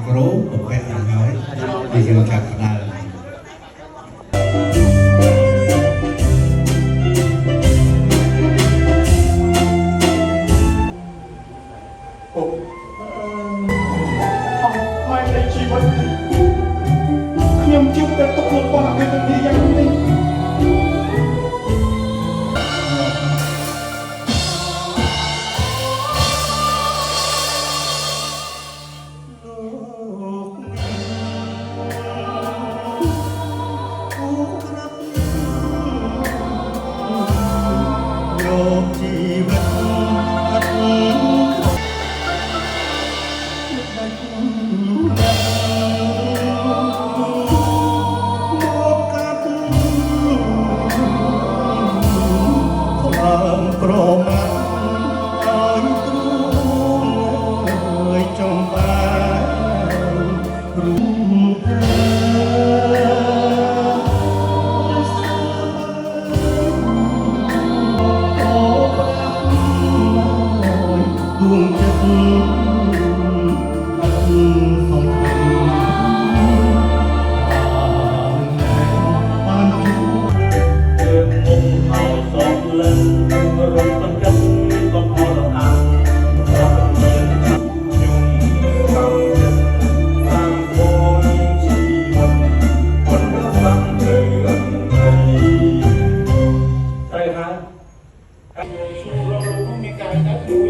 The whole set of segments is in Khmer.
គ្រូប្រភេទយ៉ាងហើយដែលយើងចាប់ផ្ដើមខ្ញុំជួបតែទុកខ្លួនបងឲ្យទៅទីយ៉ាងនេះលោកជីវិតអត់ប្រមាថឲ្យគ្រូអើយចំបានរូបដួងចិត្ត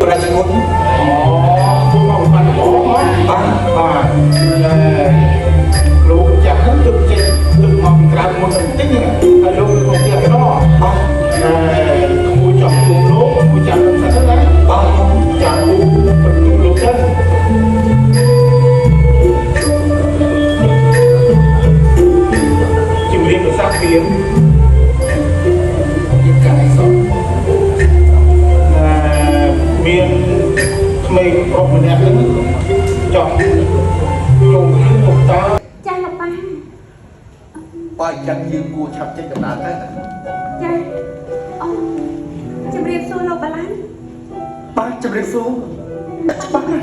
ประชาชนผู้มาพันธ์บ้านลูกจะให้ตึกเจ็ดตึกมองกลางมันติ้งให้ลูกคงจะรอดผู้จับตัวลูกผู้จับสัตว์นั้นจับลูกเป็นตัวลูกกันจิ๋วเรียนภาษาเพียงยิ่งกายสอนមានក្មេងប្រុសម្នាក់ហ្នឹងចង់យំលោកតាចាលោកប៉ាបើអញ្ចឹងយើងគួរឆាប់ចេញដំណើរទៅចាអូជម្រាបសួរលោកបាឡាន់បាទជម្រាបសួរច្បាស់